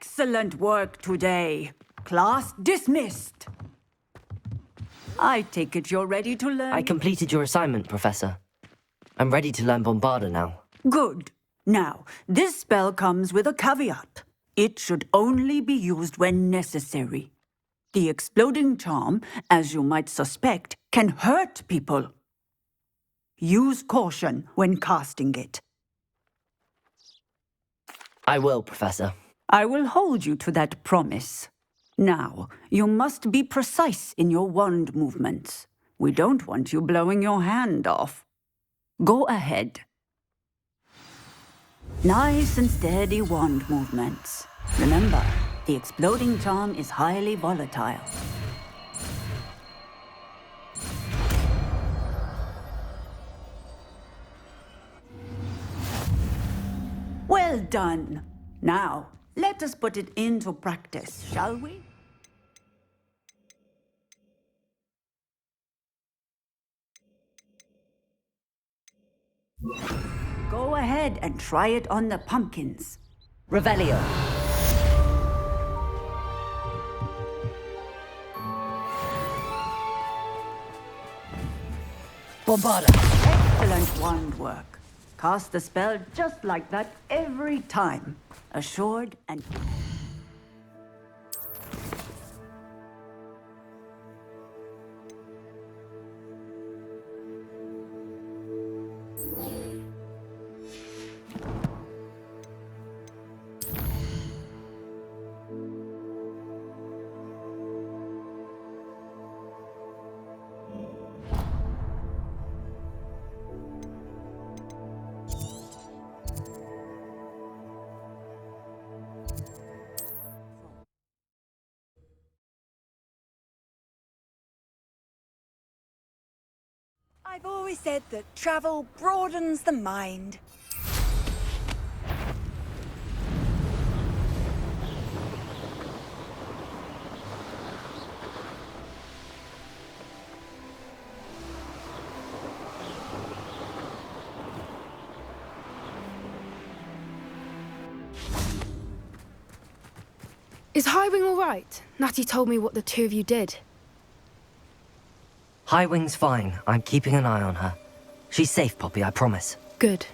Excellent work today. Class dismissed. I take it you're ready to learn? I completed your assignment, Professor. I'm ready to learn Bombarda now. Good. Now, this spell comes with a caveat. It should only be used when necessary. The exploding charm, as you might suspect, can hurt people. Use caution when casting it. I will, Professor. I will hold you to that promise. Now, you must be precise in your wand movements. We don't want you blowing your hand off. Go ahead. Nice and steady wand movements. Remember, the exploding charm is highly volatile. Well done. Now, let us put it into practice, shall we? Go ahead and try it on the pumpkins. Revelio. Bombarda. Excellent wand work. Cast the spell just like that every time. Assured and... I've always said that travel broadens the mind. Is Highwing all right? Natty told me what the two of you did. Highwing's fine. I'm keeping an eye on her. She's safe, Poppy, I promise. Good.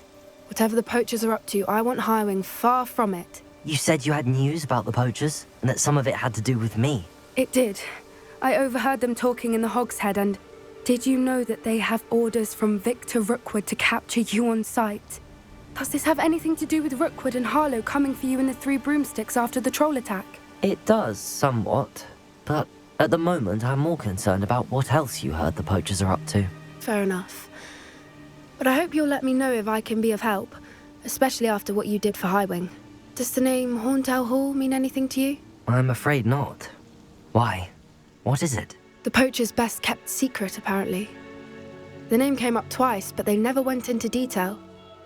Whatever the poachers are up to, I want Highwing far from it. You said you had news about the poachers, and that some of it had to do with me. It did. I overheard them talking in the Hogshead, and did you know that they have orders from Victor Rookwood to capture you on sight? Does this have anything to do with Rookwood and Harlow coming for you in the Three Broomsticks after the troll attack? It does, somewhat. But at the moment, I'm more concerned about what else you heard the poachers are up to. Fair enough. But I hope you'll let me know if I can be of help, especially after what you did for Highwing. Does the name Horntail Hall mean anything to you? I'm afraid not. Why? What is it? The poachers' best kept secret, apparently. The name came up twice, but they never went into detail.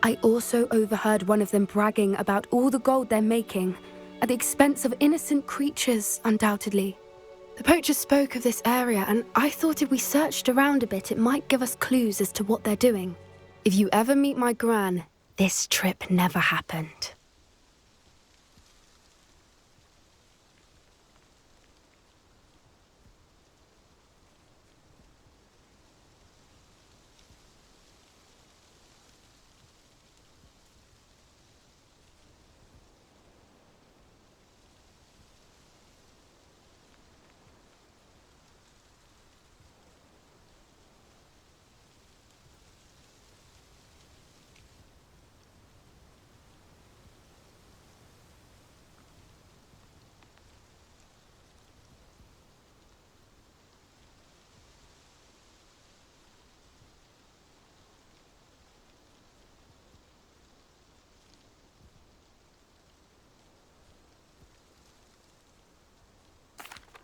I also overheard one of them bragging about all the gold they're making, at the expense of innocent creatures, undoubtedly. The poachers spoke of this area, and I thought if we searched around a bit, it might give us clues as to what they're doing. If you ever meet my gran, this trip never happened.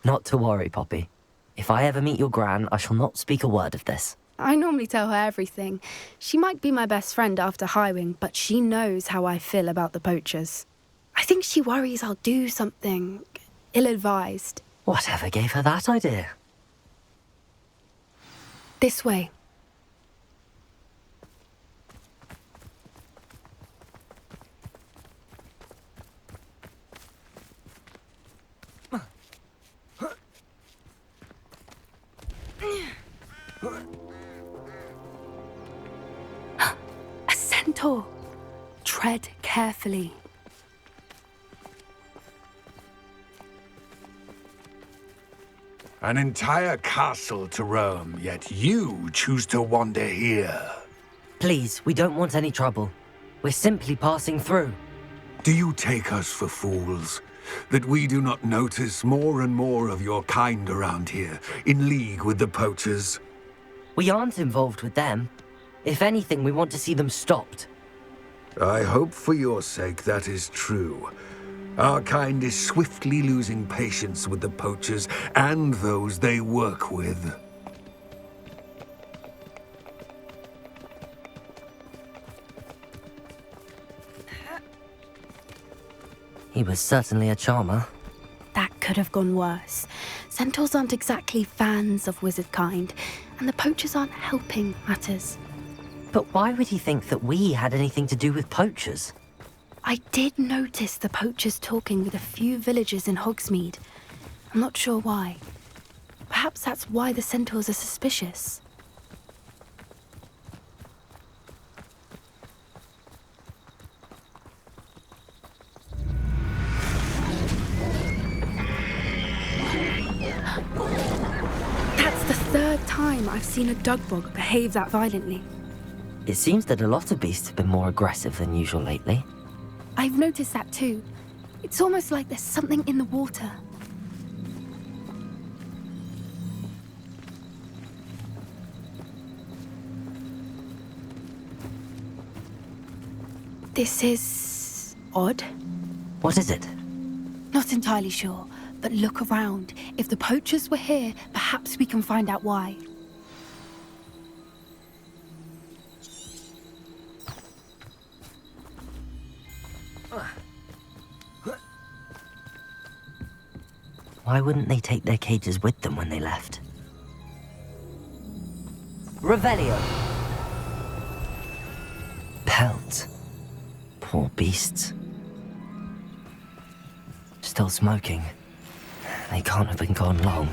Not to worry, Poppy. If I ever meet your gran, I shall not speak a word of this. I normally tell her everything. She might be my best friend after Highwing, but she knows how I feel about the poachers. I think she worries I'll do something ill-advised. Whatever gave her that idea? This way. centaur. Tread carefully. An entire castle to roam, yet you choose to wander here. Please, we don't want any trouble. We're simply passing through. Do you take us for fools? That we do not notice more and more of your kind around here, in league with the poachers? We aren't involved with them. If anything, we want to see them stopped. I hope for your sake that is true. Our kind is swiftly losing patience with the poachers and those they work with. He was certainly a charmer. That could have gone worse. Centaurs aren't exactly fans of wizard kind, and the poachers aren't helping matters. But why would he think that we had anything to do with poachers? I did notice the poachers talking with a few villagers in Hogsmeade. I'm not sure why. Perhaps that's why the centaurs are suspicious. That's the third time I've seen a dugbog behave that violently. It seems that a lot of beasts have been more aggressive than usual lately. I've noticed that too. It's almost like there's something in the water. This is odd. What is it? Not entirely sure, but look around. If the poachers were here, perhaps we can find out why. Why wouldn't they take their cages with them when they left? Revelio! Pelt. Poor beasts. Still smoking. They can't have been gone long.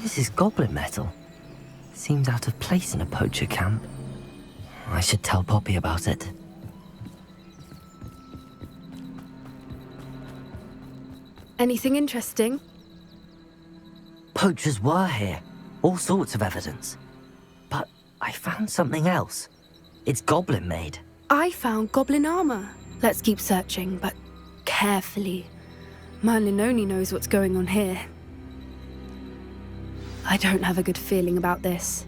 This is goblin metal. Seems out of place in a poacher camp. I should tell Poppy about it. Anything interesting? Poachers were here. All sorts of evidence. But I found something else. It's goblin made. I found goblin armor. Let's keep searching, but carefully. Merlin only knows what's going on here. I don't have a good feeling about this.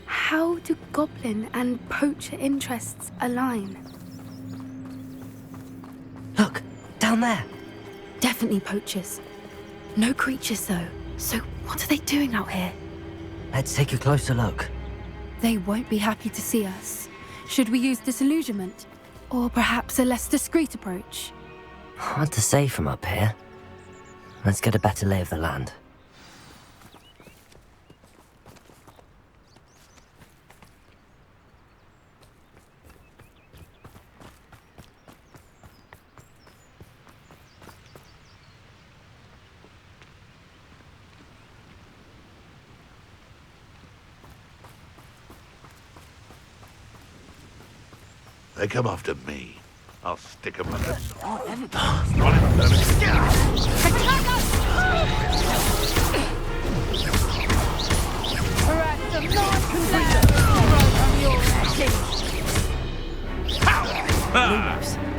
How do goblin and poacher interests align? Look, down there. Definitely poachers. No creatures though. So what are they doing out here? Let's take a closer look. They won't be happy to see us. Should we use disillusionment? Or perhaps a less discreet approach? Hard to say from up here. Let's get a better lay of the land. They come after me. I'll stick 'em with this.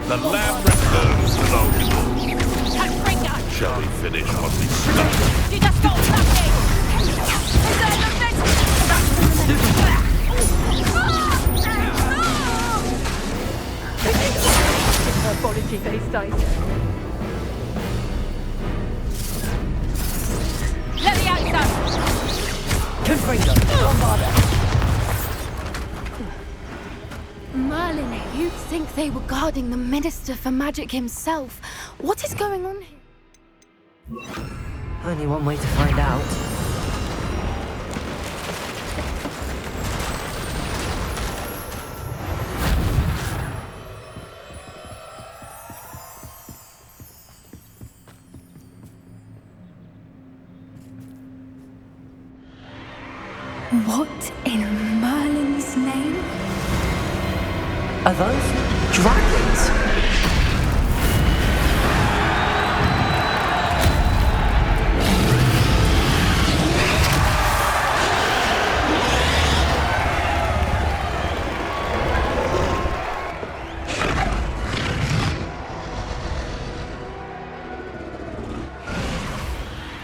The lamb returns to the Shall we finish what we started? Apology, they say. Let me out, sir! Confringo! Merlin, you'd think they were guarding the Minister for Magic himself. What is going on here? Only one way to find out. What in Merlin's name? Are those dragons?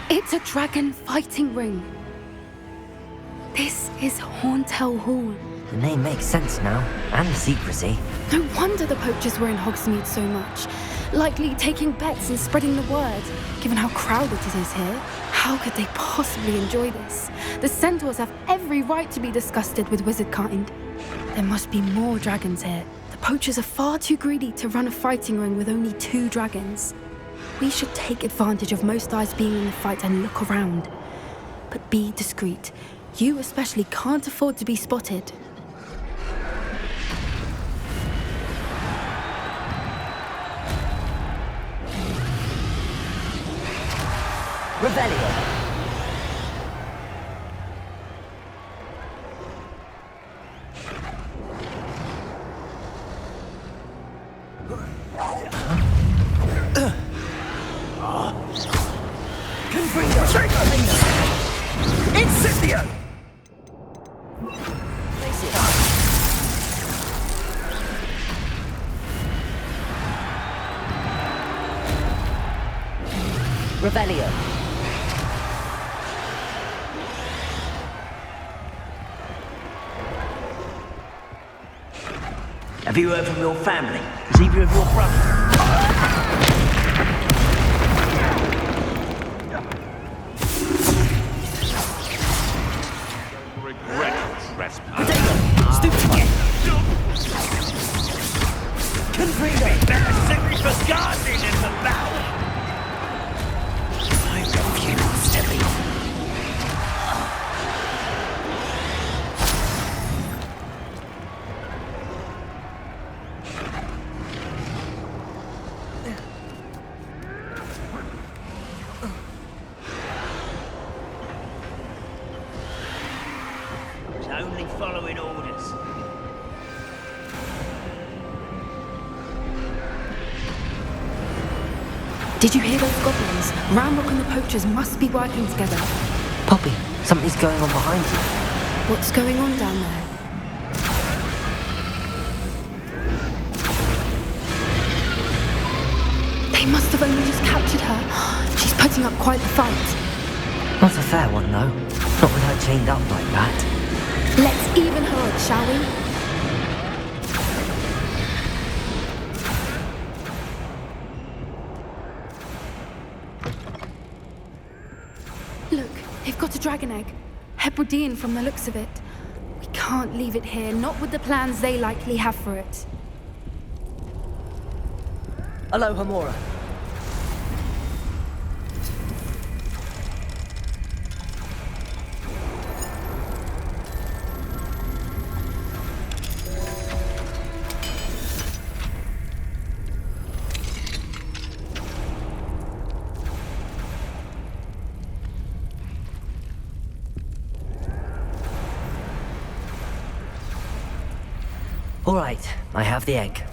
It's a dragon fighting ring. This is Hauntel Hall. The name makes sense now, and the secrecy. No wonder the poachers were in Hogsmeade so much. Likely taking bets and spreading the word, given how crowded it is here. How could they possibly enjoy this? The centaurs have every right to be disgusted with wizard kind. There must be more dragons here. The poachers are far too greedy to run a fighting ring with only 2 dragons. We should take advantage of most eyes being in the fight and look around. But be discreet. You especially can't afford to be spotted. Revelio. Incendio! Revelio. Have you heard from your family? Is either of your brothers? Regret trespass. Stupid again! Confringo! Better simply for gardening in the valley! I refuse to leave. Only following orders. Did you hear those goblins? Ramrock and the poachers must be working together. Poppy, something's going on behind you. What's going on down there? They must have only just captured her. She's putting up quite the fight. Not a fair one, though. Not with her chained up like that. Let's even her up, shall we? Look, they've got a dragon egg. Hebridean from the looks of it. We can't leave it here, not with the plans they likely have for it. Aloha, Mora. All right, I have the egg.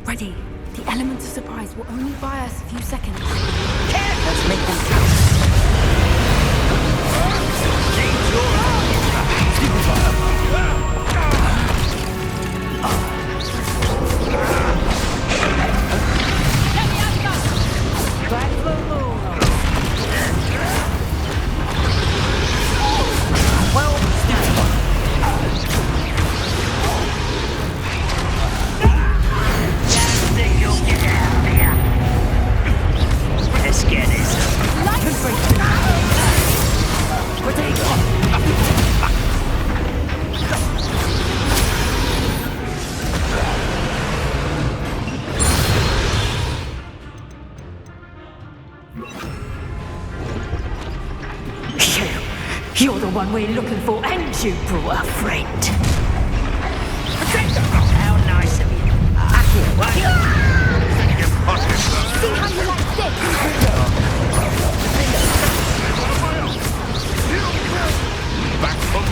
Ready. The element of surprise will only buy us a few seconds. Let's make them count. Let's get it. You're the one we're looking for, and you brought a friend. How nice of you. See how you like this? Back from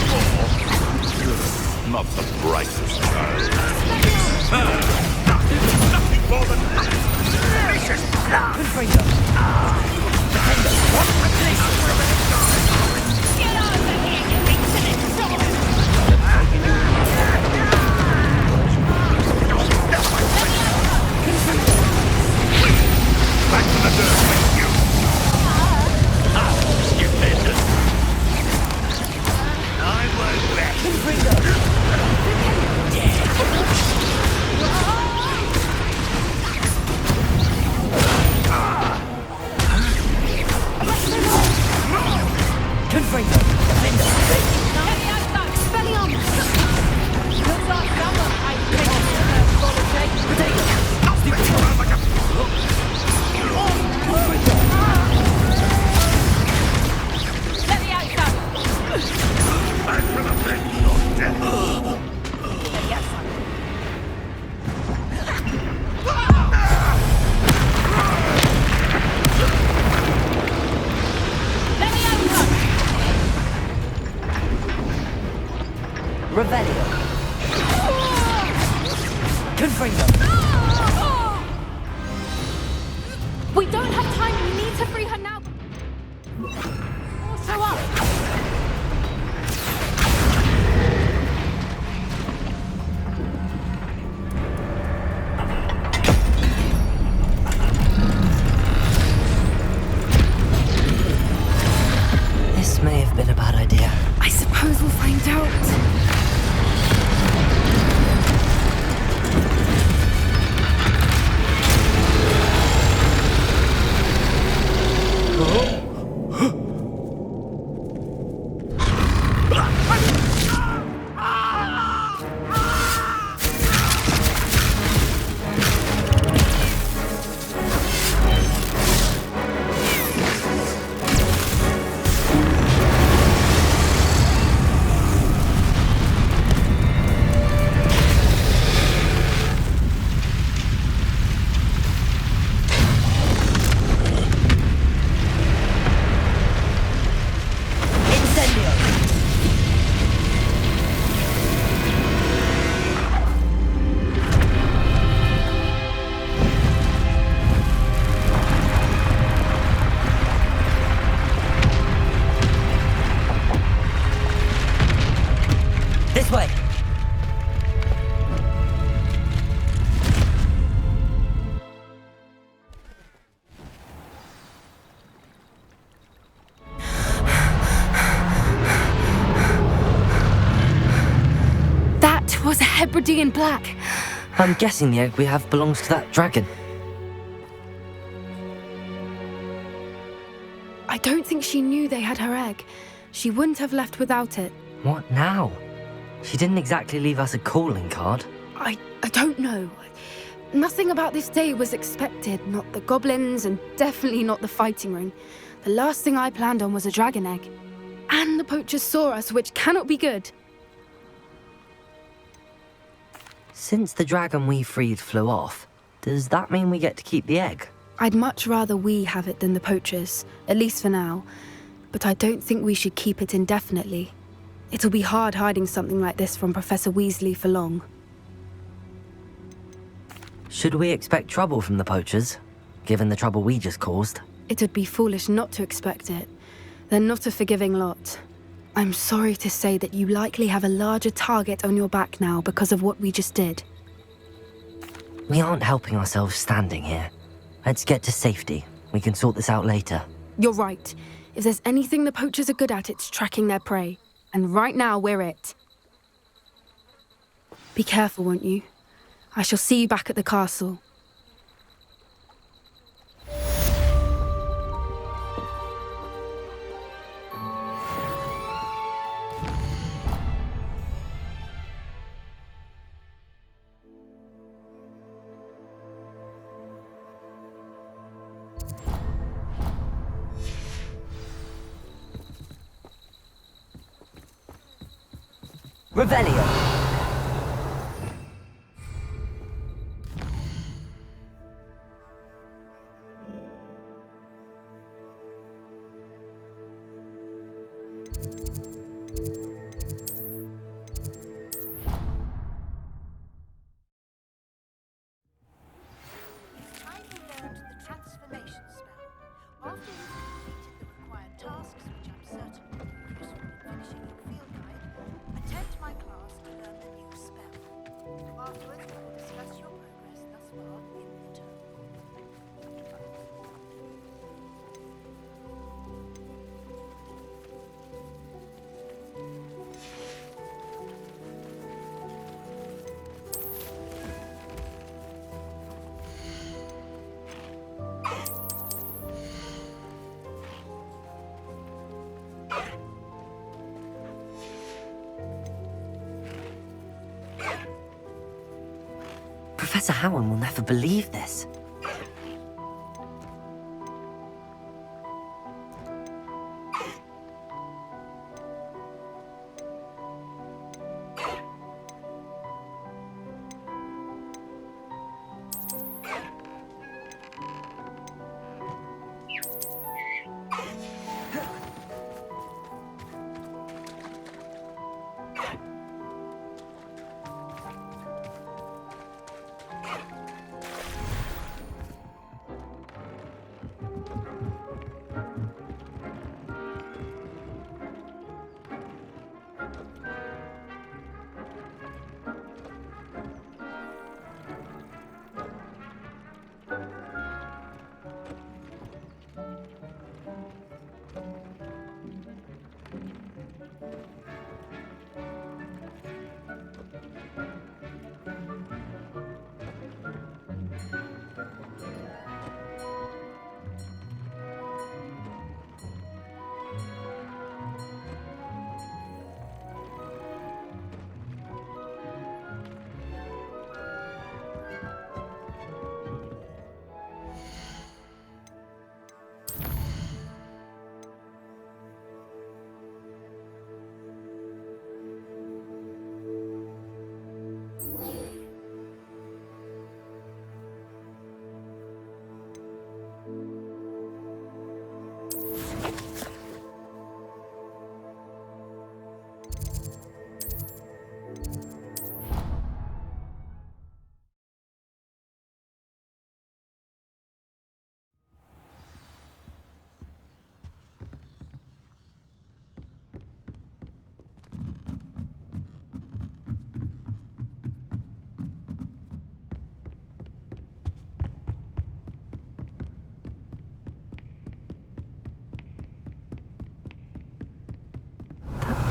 Revelio. Confringo. We don't have time. We need to free her now. Show up. This may have been a bad idea. I suppose we'll find out. This way. That was a Hebridean black. I'm guessing the egg we have belongs to that dragon. I don't think she knew they had her egg. She wouldn't have left without it. What now? She didn't exactly leave us a calling card. I don't know. Nothing about this day was expected. Not the goblins, and definitely not the fighting ring. The last thing I planned on was a dragon egg. And the poachers saw us, which cannot be good. Since the dragon we freed flew off, does that mean we get to keep the egg? I'd much rather we have it than the poachers, at least for now. But I don't think we should keep it indefinitely. It'll be hard hiding something like this from Professor Weasley for long. Should we expect trouble from the poachers, given the trouble we just caused? It would be foolish not to expect it. They're not a forgiving lot. I'm sorry to say that you likely have a larger target on your back now because of what we just did. We aren't helping ourselves standing here. Let's get to safety. We can sort this out later. You're right. If there's anything the poachers are good at, it's tracking their prey. And right now, we're it. Be careful, won't you? I shall see you back at the castle. Revelio! I learned the transformation spell. Professor Howard will never believe this.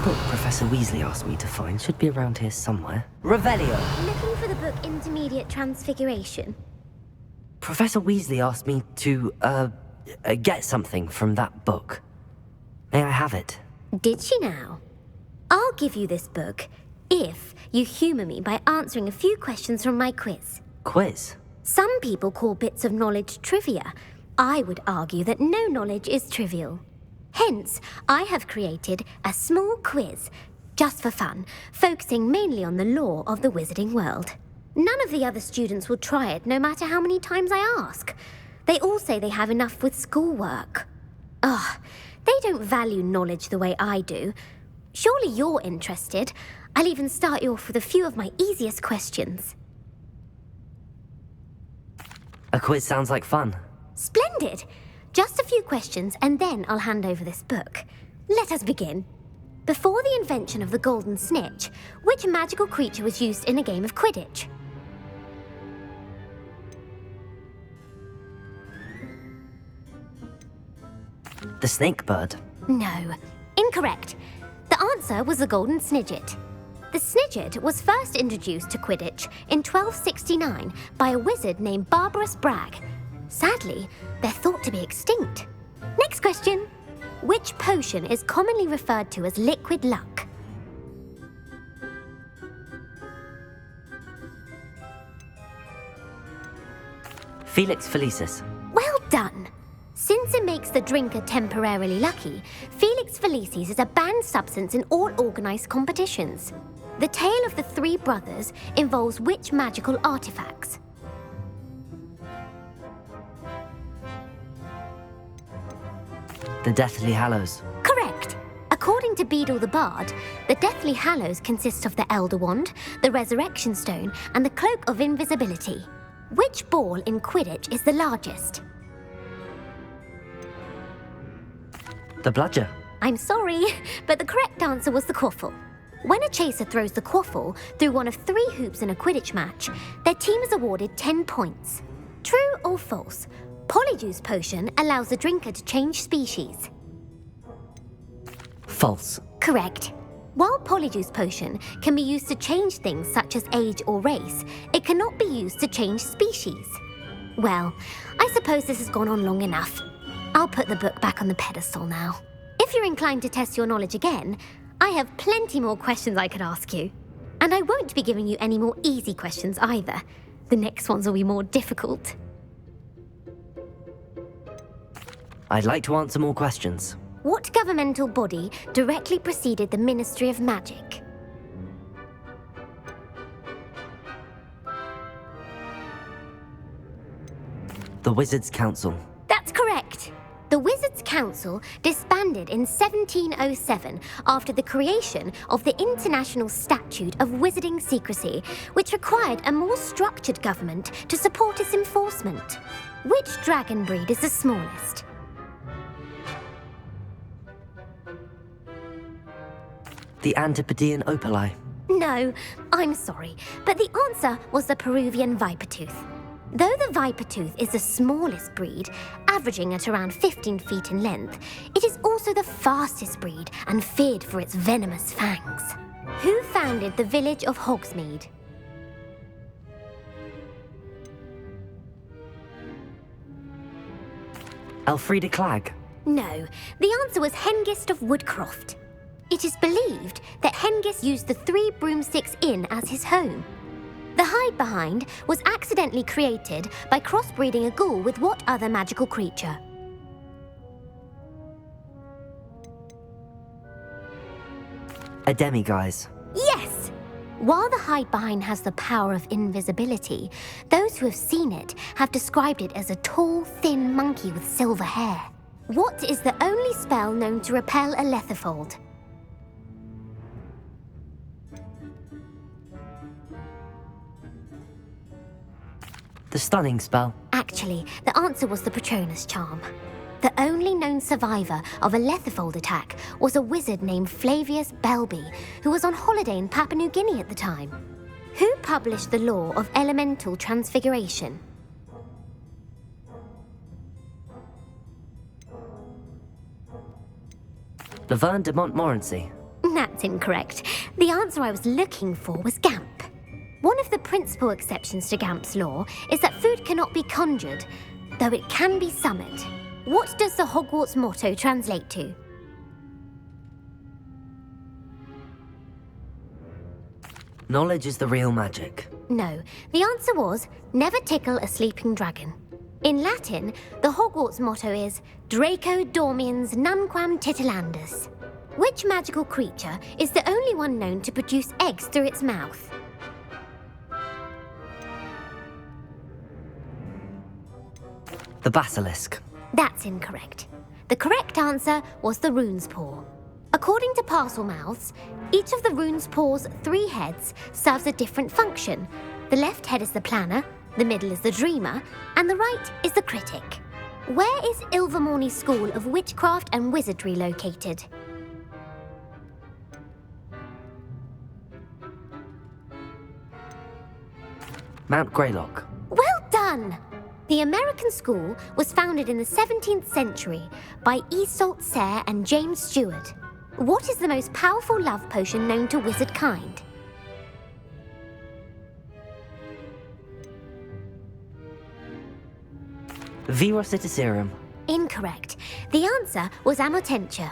Book Professor Weasley asked me to find should be around here somewhere. Revelio! Looking for the book Intermediate Transfiguration? Professor Weasley asked me to, get something from that book. May I have it? Did she now? I'll give you this book if you humour me by answering a few questions from my quiz. Quiz? Some people call bits of knowledge trivia. I would argue that no knowledge is trivial. Hence, I have created a small quiz, just for fun, focusing mainly on the lore of the wizarding world. None of the other students will try it, no matter how many times I ask. They all say they have enough with schoolwork. Ugh, they don't value knowledge the way I do. Surely you're interested. I'll even start you off with a few of my easiest questions. A quiz sounds like fun. Splendid! Just a few questions, and then I'll hand over this book. Let us begin. Before the invention of the golden snitch, which magical creature was used in a game of Quidditch? The snake bird. No. Incorrect. The answer was the golden snidget. The snidget was first introduced to Quidditch in 1269 by a wizard named Barbarous Bragg. Sadly, they're thought to be extinct. Next question. Which potion is commonly referred to as liquid luck? Felix Felicis. Well done. Since it makes the drinker temporarily lucky, Felix Felicis is a banned substance in all organised competitions. The tale of the three brothers involves which magical artifacts? The Deathly Hallows. Correct. According to Beedle the Bard, the Deathly Hallows consist of the Elder Wand, the Resurrection Stone, and the Cloak of Invisibility. Which ball in Quidditch is the largest? The Bludger. I'm sorry, but the correct answer was the quaffle. When a chaser throws the quaffle through one of 3 hoops in a Quidditch match, their team is awarded 10 points. True or false? Polyjuice Potion allows the drinker to change species. False. Correct. While Polyjuice Potion can be used to change things such as age or race, it cannot be used to change species. Well, I suppose this has gone on long enough. I'll put the book back on the pedestal now. If you're inclined to test your knowledge again, I have plenty more questions I could ask you. And I won't be giving you any more easy questions either. The next ones will be more difficult. I'd like to answer more questions. What governmental body directly preceded the Ministry of Magic? The Wizards' Council. That's correct. The Wizards' Council disbanded in 1707 after the creation of the International Statute of Wizarding Secrecy, which required a more structured government to support its enforcement. Which dragon breed is the smallest? The Antipodean Opali. No, I'm sorry, but the answer was the Peruvian Vipertooth. Though the Vipertooth is the smallest breed, averaging at around 15 feet in length, it is also the fastest breed and feared for its venomous fangs. Who founded the village of Hogsmeade? Elfrida Clegg. No, the answer was Hengist of Woodcroft. It is believed that Hengist used the Three Broomsticks Inn as his home. The hide-behind was accidentally created by crossbreeding a ghoul with what other magical creature? A demiguise. Yes! While the hide-behind has the power of invisibility, those who have seen it have described it as a tall, thin monkey with silver hair. What is the only spell known to repel a lethifold? The Stunning Spell. Actually, the answer was the Patronus Charm. The only known survivor of a lethifold attack was a wizard named Flavius Belby, who was on holiday in Papua New Guinea at the time. Who published the law of elemental transfiguration? Laverne de Montmorency. That's incorrect. The answer I was looking for was Gamp. One of the principal exceptions to Gamp's law is that food cannot be conjured, though it can be summoned. What does the Hogwarts motto translate to? Knowledge is the real magic. No, the answer was never tickle a sleeping dragon. In Latin, the Hogwarts motto is Draco dormiens nunquam titilandus. Which magical creature is the only one known to produce eggs through its mouth? The Basilisk. That's incorrect. The correct answer was the rune's paw. According to Parselmouths, each of the rune's paw's 3 heads serves a different function. The left head is the planner, the middle is the dreamer, and the right is the critic. Where is Ilvermorny School of Witchcraft and Wizardry located? Mount Greylock. Well done! The American school was founded in the 17th century by Iseult Sayre and James Stewart. What is the most powerful love potion known to wizard kind? Virocitiserum. Incorrect. The answer was Amotentia.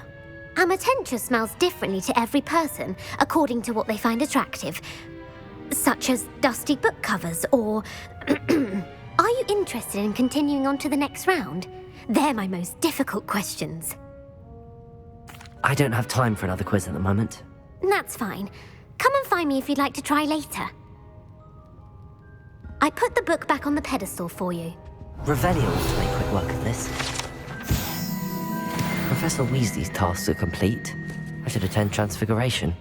Amotentia smells differently to every person, according to what they find attractive, such as dusty book covers or... Are you interested in continuing on to the next round? They're my most difficult questions. I don't have time for another quiz at the moment. That's fine. Come and find me if you'd like to try later. I put the book back on the pedestal for you. Revelio ought to make quick work of this. Professor Weasley's tasks are complete. I should attend Transfiguration.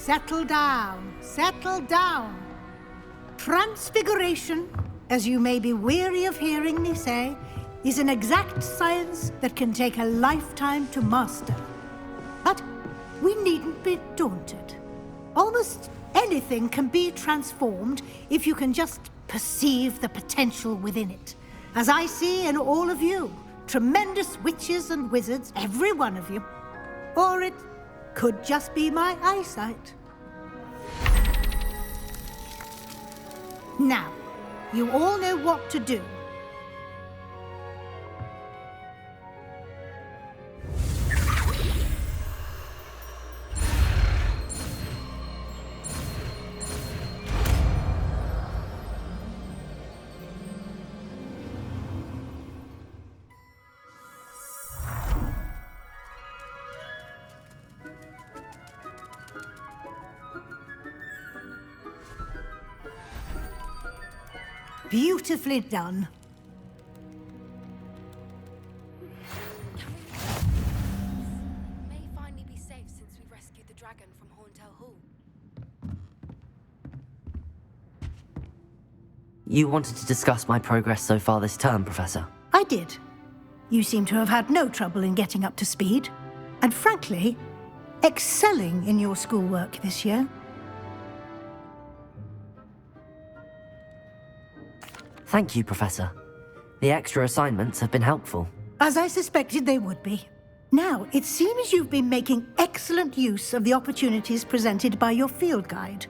settle down. Settle down. Transfiguration, as you may be weary of hearing me say, is an exact science that can take a lifetime to master. But we needn't be daunted. Almost anything can be transformed if you can just perceive the potential within it. As I see in all of you, tremendous witches and wizards, every one of you. Or it could just be my eyesight. Now, you all know what to do. Beautifully done. May finally be safe since we rescued the dragon from Horntail Hall. You wanted to discuss my progress so far this term, Professor? I did. You seem to have had no trouble in getting up to speed. And frankly, excelling in your schoolwork this year. Thank you, Professor. The extra assignments have been helpful. As I suspected they would be. Now, it seems you've been making excellent use of the opportunities presented by your field guide.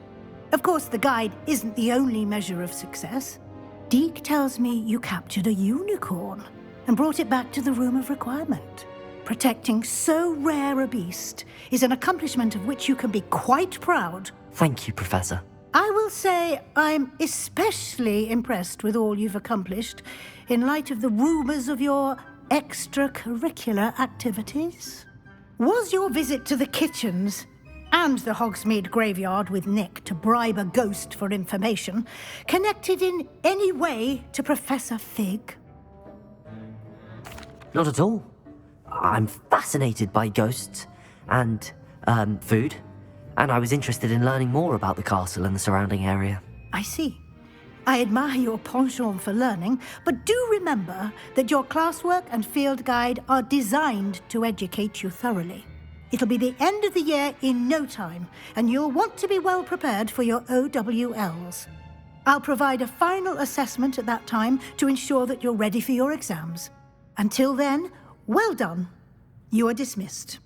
Of course, the guide isn't the only measure of success. Deke tells me you captured a unicorn and brought it back to the Room of Requirement. Protecting so rare a beast is an accomplishment of which you can be quite proud. Thank you, Professor. I will say I'm especially impressed with all you've accomplished in light of the rumors of your extracurricular activities. Was your visit to the kitchens and the Hogsmeade graveyard with Nick to bribe a ghost for information connected in any way to Professor Fig? Not at all. I'm fascinated by ghosts and, food. And I was interested in learning more about the castle and the surrounding area. I see. I admire your penchant for learning, but do remember that your classwork and field guide are designed to educate you thoroughly. It'll be the end of the year in no time, and you'll want to be well prepared for your OWLs. I'll provide a final assessment at that time to ensure that you're ready for your exams. Until then, well done. You are dismissed.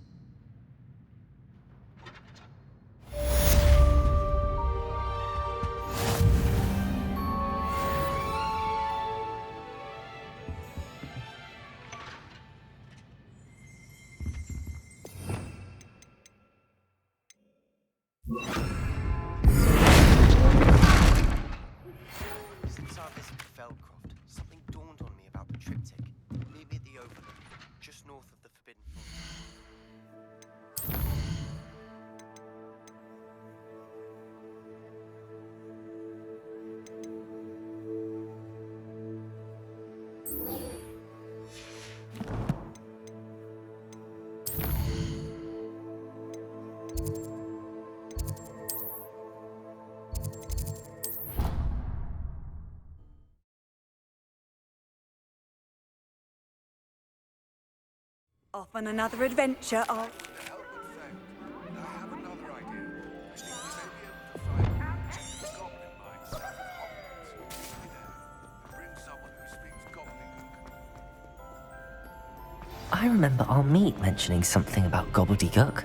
Since our visit to Feldcroft, something dawned on me about the triptych. Meet me at the Overlook, just north of the Forbidden Forest. Off on another adventure of... I have another idea. I think we may be able to find the goblin mines out of Hogwarts. Try there, and bring someone who speaks gobbledygook. I remember our meet mentioning something about gobbledygook.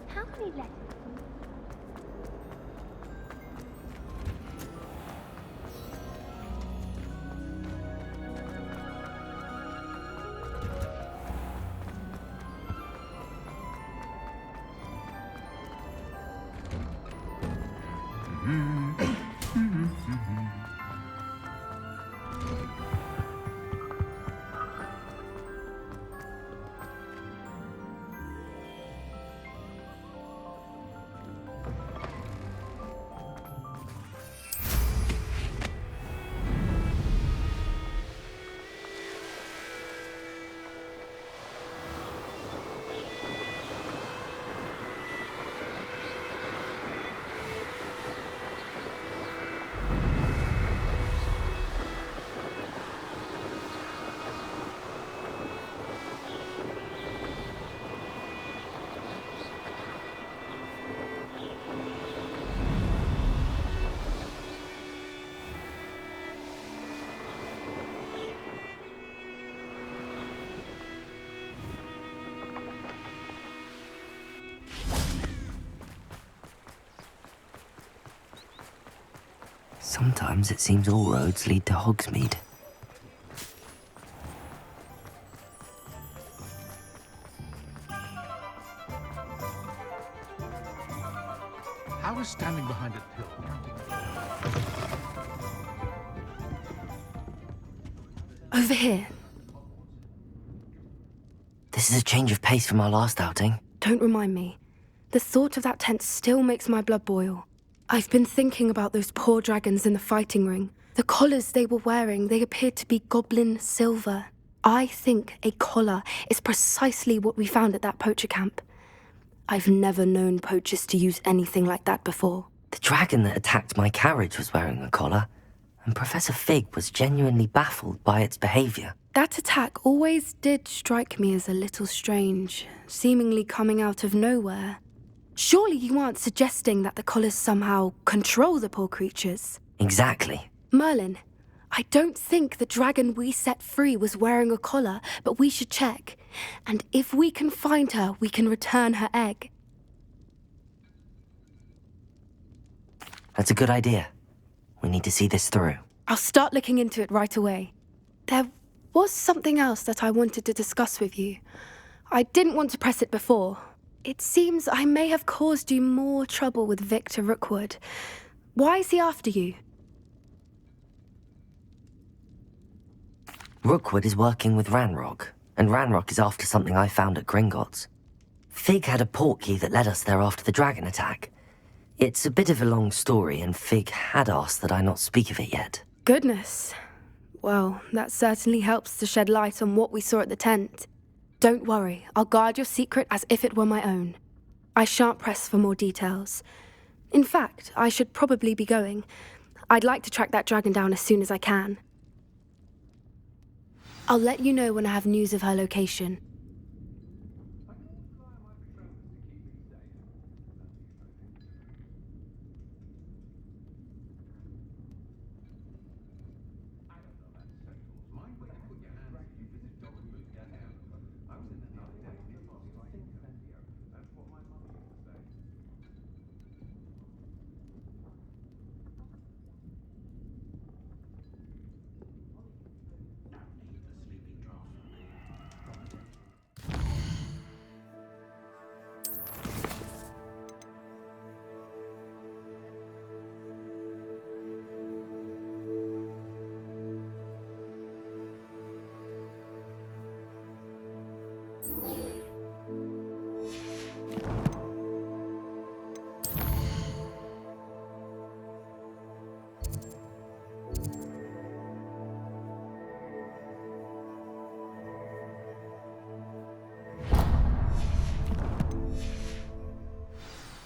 How many letters? Sometimes it seems all roads lead to Hogsmeade. How is standing behind a pill counting? Over here. This is a change of pace from our last outing. Don't remind me. The thought of that tent still makes my blood boil. I've been thinking about those poor dragons in the fighting ring. The collars they were wearing, they appeared to be goblin silver. I think a collar is precisely what we found at that poacher camp. I've never known poachers to use anything like that before. The dragon that attacked my carriage was wearing a collar, and Professor Fig was genuinely baffled by its behavior. That attack always did strike me as a little strange, seemingly coming out of nowhere. Surely you aren't suggesting that the collars somehow control the poor creatures? Exactly. Merlin, I don't think the dragon we set free was wearing a collar, but we should check. And if we can find her, we can return her egg. That's a good idea. We need to see this through. I'll start looking into it right away. There was something else that I wanted to discuss with you. I didn't want to press it before. It seems I may have caused you more trouble with Victor Rookwood. Why is he after you? Rookwood is working with Ranrock, and Ranrock is after something I found at Gringotts. Fig had a portkey that led us there after the dragon attack. It's a bit of a long story, and Fig had asked that I not speak of it yet. Goodness. Well, that certainly helps to shed light on what we saw at the tent. Don't worry, I'll guard your secret as if it were my own. I shan't press for more details. In fact, I should probably be going. I'd like to track that dragon down as soon as I can. I'll let you know when I have news of her location.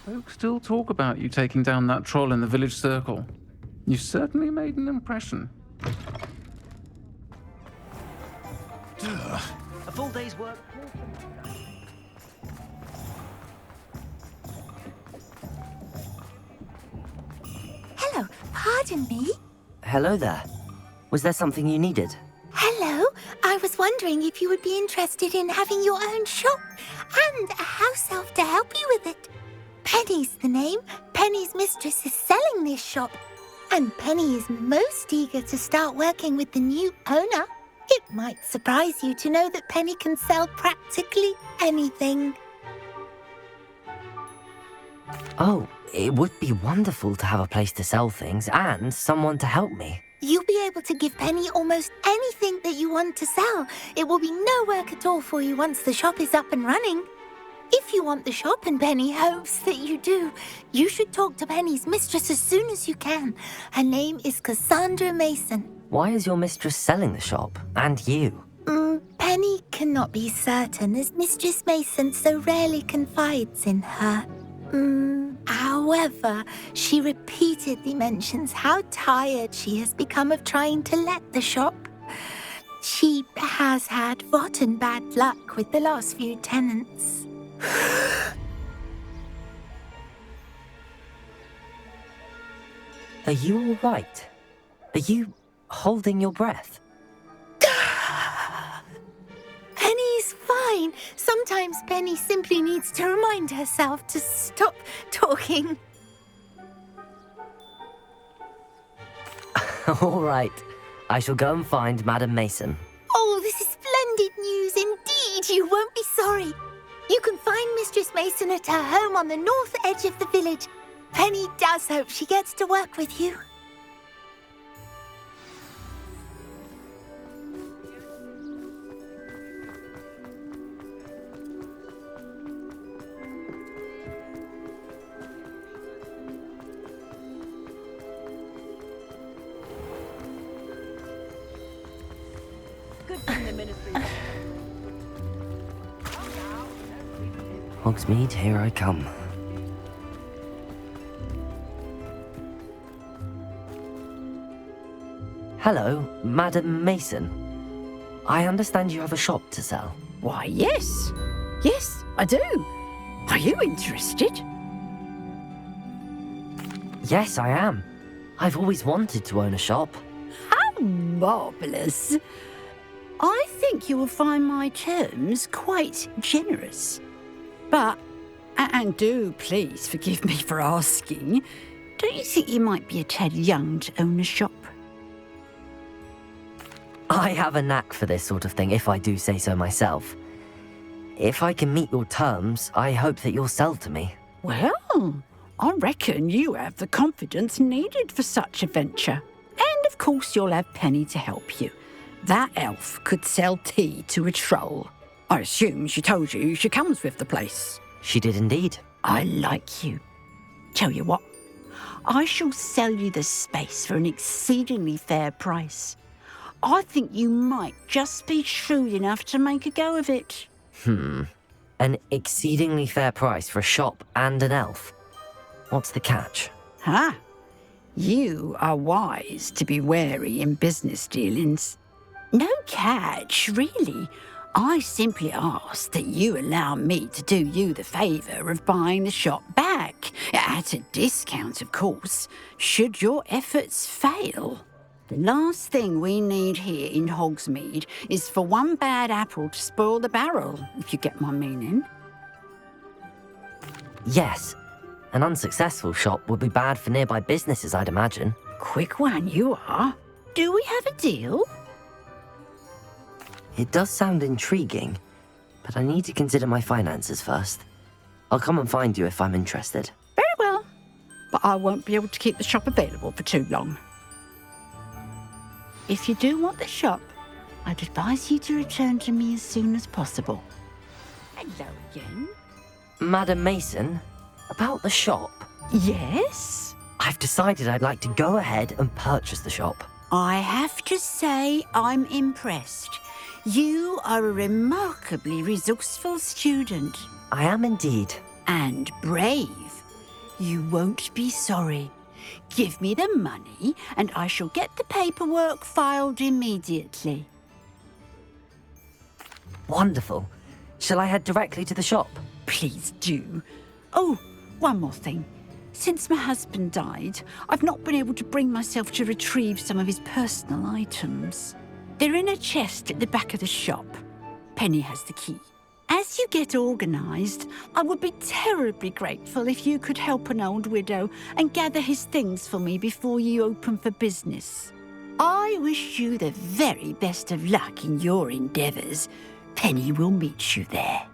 Folks still talk about you taking down that troll in the village circle. You certainly made an impression. A full day's work. Hello, pardon me? Hello there. Was there something you needed? Hello, I was wondering if you would be interested in having your own shop and a house elf to help you with it. Penny's the name. Penny's mistress is selling this shop, and Penny is most eager to start working with the new owner. It might surprise you to know that Penny can sell practically anything. Oh, it would be wonderful to have a place to sell things and someone to help me. You'll be able to give Penny almost anything that you want to sell. It will be no work at all for you once the shop is up and running. If you want the shop, and Penny hopes that you do, you should talk to Penny's mistress as soon as you can. Her name is Cassandra Mason. Why is your mistress selling the shop? And you? Penny cannot be certain, as Mistress Mason so rarely confides in her. However, she repeatedly mentions how tired she has become of trying to let the shop. She has had rotten bad luck with the last few tenants. Are you all right? Are you holding your breath? Penny's fine. Sometimes Penny simply needs to remind herself to stop talking. All right. I shall go and find Madam Mason. Oh, this is splendid news indeed. You won't be sorry. You can find Mistress Mason at her home on the north edge of the village. Penny does hope she gets to work with you. Good thing the ministry. Hogsmeade, here I come. Hello, Madam Mason. I understand you have a shop to sell. Why, yes. Yes, I do. Are you interested? Yes, I am. I've always wanted to own a shop. How marvellous. I think you will find my terms quite generous. But, and do please forgive me for asking, don't you think you might be a tad young to own a shop? I have a knack for this sort of thing, if I do say so myself. If I can meet your terms, I hope that you'll sell to me. Well, I reckon you have the confidence needed for such a venture. And of course you'll have Penny to help you. That elf could sell tea to a troll. I assume she told you she comes with the place. She did indeed. I like you. Tell you what, I shall sell you the space for an exceedingly fair price. I think you might just be shrewd enough to make a go of it. An exceedingly fair price for a shop and an elf. What's the catch? Ah, you are wise to be wary in business dealings. No catch, really. I simply ask that you allow me to do you the favour of buying the shop back, at a discount, of course, should your efforts fail. The last thing we need here in Hogsmeade is for one bad apple to spoil the barrel, if you get my meaning. Yes. An unsuccessful shop would be bad for nearby businesses, I'd imagine. Quick one you are. Do we have a deal? It does sound intriguing, but I need to consider my finances first. I'll come and find you if I'm interested. Very well. But I won't be able to keep the shop available for too long. If you do want the shop, I'd advise you to return to me as soon as possible. Hello again. Madam Mason, about the shop. Yes? I've decided I'd like to go ahead and purchase the shop. I have to say I'm impressed. You are a remarkably resourceful student. I am indeed. And brave. You won't be sorry. Give me the money, and I shall get the paperwork filed immediately. Wonderful. Shall I head directly to the shop? Please do. Oh, one more thing. Since my husband died, I've not been able to bring myself to retrieve some of his personal items. They're in a chest at the back of the shop. Penny has the key. As you get organised, I would be terribly grateful if you could help an old widow and gather his things for me before you open for business. I wish you the very best of luck in your endeavours. Penny will meet you there.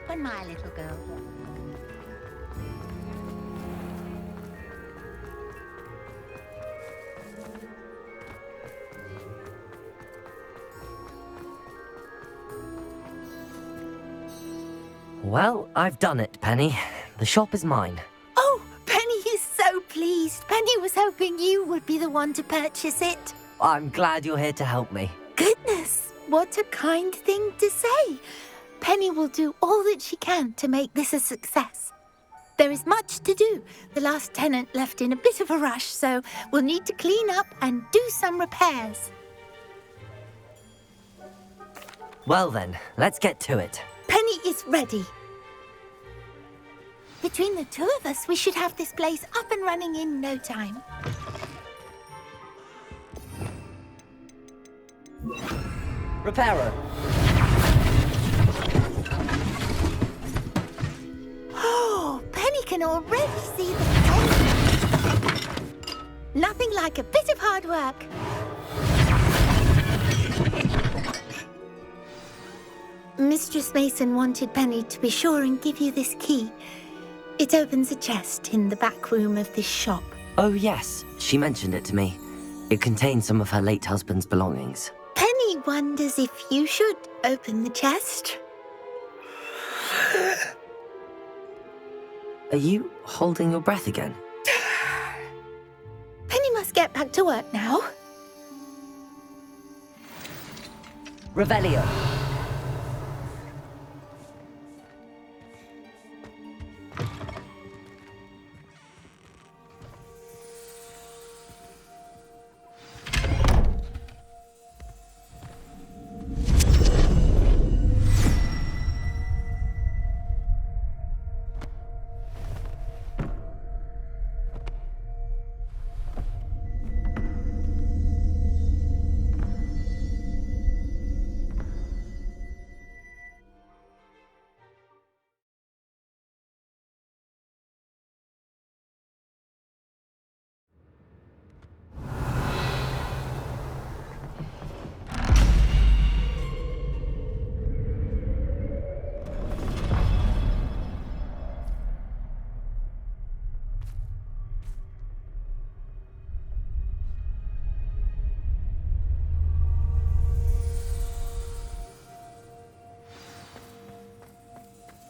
When my little girl. Well, I've done it, Penny. The shop is mine. Oh, Penny is so pleased. Penny was hoping you would be the one to purchase it. I'm glad you're here to help me. Goodness, what a kind thing to say. Penny will do all that she can to make this a success. There is much to do. The last tenant left in a bit of a rush, so we'll need to clean up and do some repairs. Well then, let's get to it. Penny is ready. Between the two of us, we should have this place up and running in no time. Reparo. Oh, Penny can already see the potential. Nothing like a bit of hard work. Mistress Mason wanted Penny to be sure and give you this key. It opens a chest in the back room of this shop. Oh, yes. She mentioned it to me. It contains some of her late husband's belongings. Penny wonders if you should open the chest. Are you holding your breath again? Penny must get back to work now. Revelio.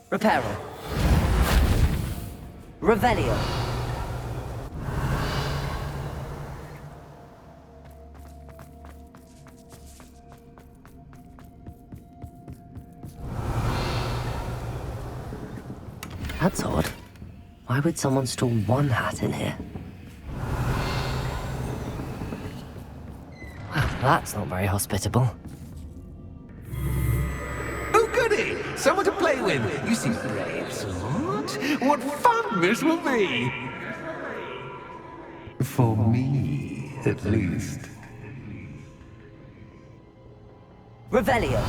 Reparo. Revelio. That's odd. Why would someone store one hat in here? Well, that's not very hospitable. Oh, goody! Someone to play with. You seem brave, Sword. What fun this will be! For me, at least. Revelio.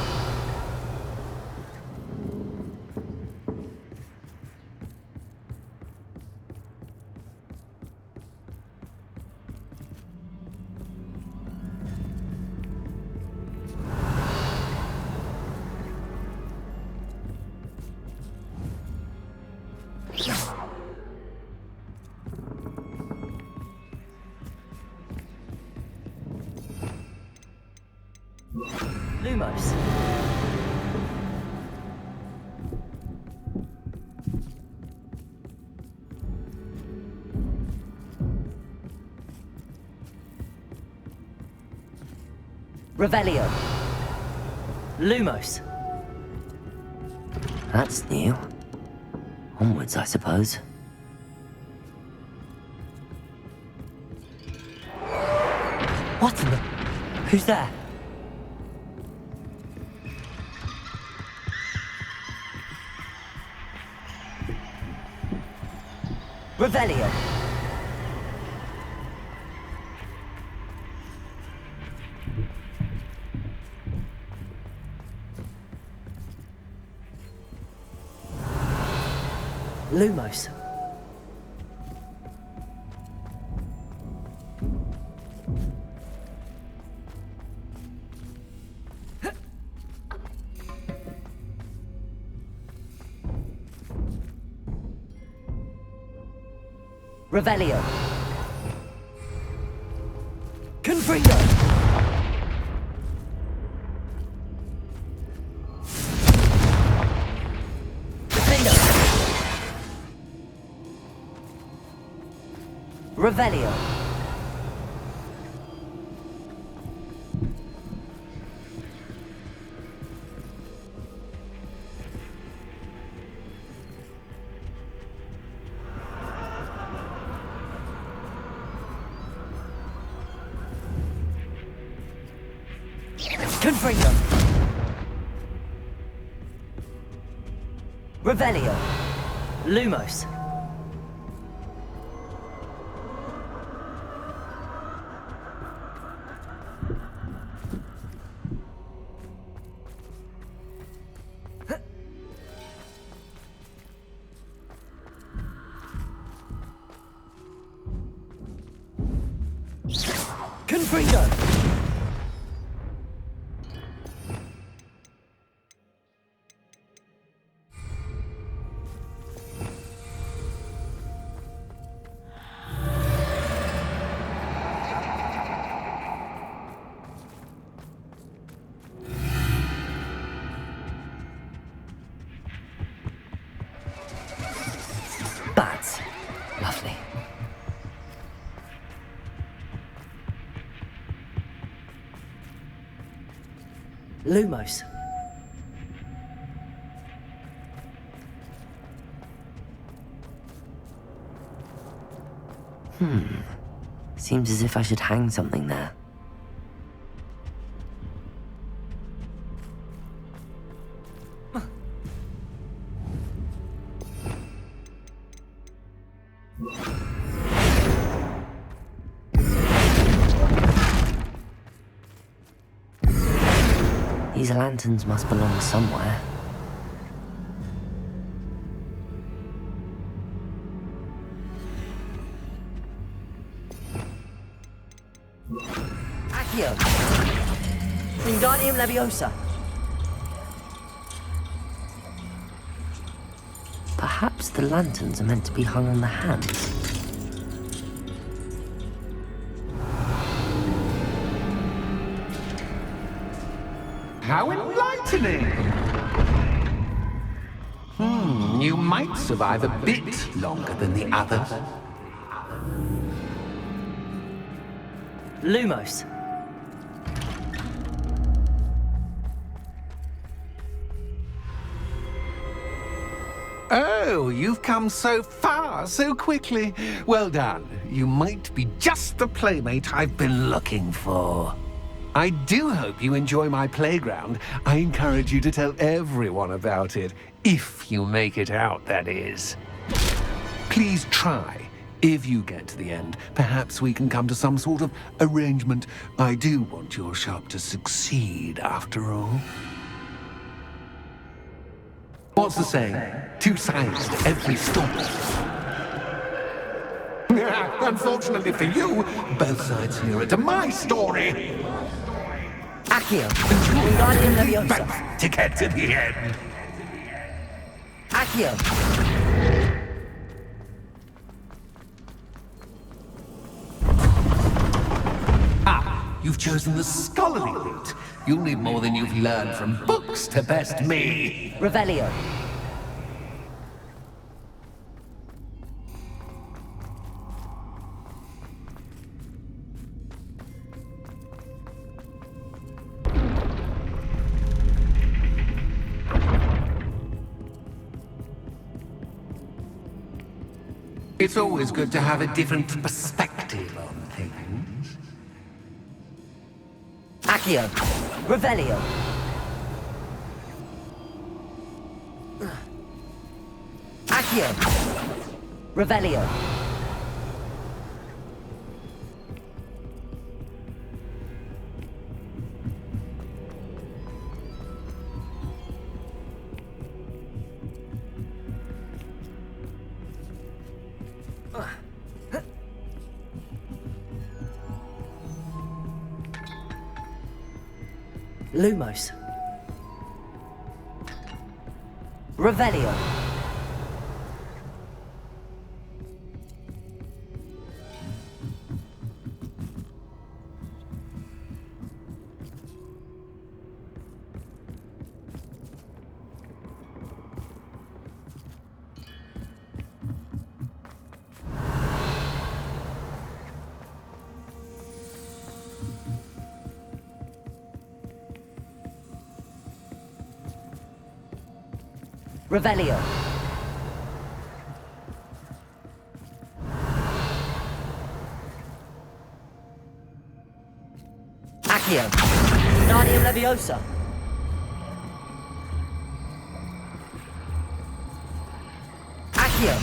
Lumos. Revelio. Lumos. That's new. Onwards, I suppose. What in the... Who's there? Revelio. Lumos. Revelio. Confringo. Defendo. Revelio. Confringo. Revelio. Lumos. Confringo! Bats. Lovely. Lumos. Seems as if I should hang something there. These lanterns must belong somewhere. Accio! Wingardium Leviosa! Perhaps the lanterns are meant to be hung on the hands. How enlightening! You might survive a bit longer than the others. Lumos. Oh, you've come so far so quickly. Well done. You might be just the playmate I've been looking for. I do hope you enjoy my playground. I encourage you to tell everyone about it. If you make it out, that is. Please try. If you get to the end, perhaps we can come to some sort of arrangement. I do want your shop to succeed, after all. What's the saying? Two sides to every story. Unfortunately for you, both sides hear it to my story. Accio! Wingardium Leviosa! Both to get to the end. Accio! You've chosen the scholarly route. You'll need more than you've learned from books to best me. Revelio! It's always good to have a different perspective on things. Accio! Revelio! Accio! Revelio! Lumos. Revelio! Revelio! Accio! Wingardium Leviosa! Accio! Accio.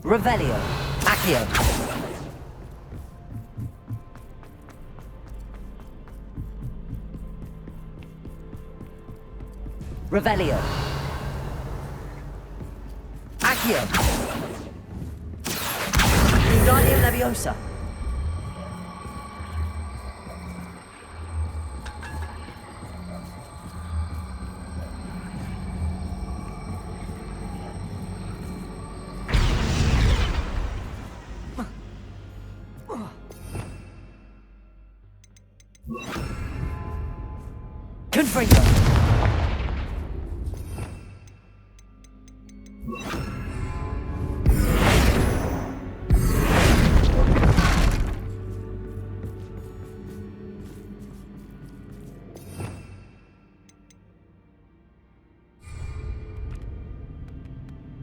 Revelio. Accio. Revelio. Accio. Wingardium Leviosa. Confringo.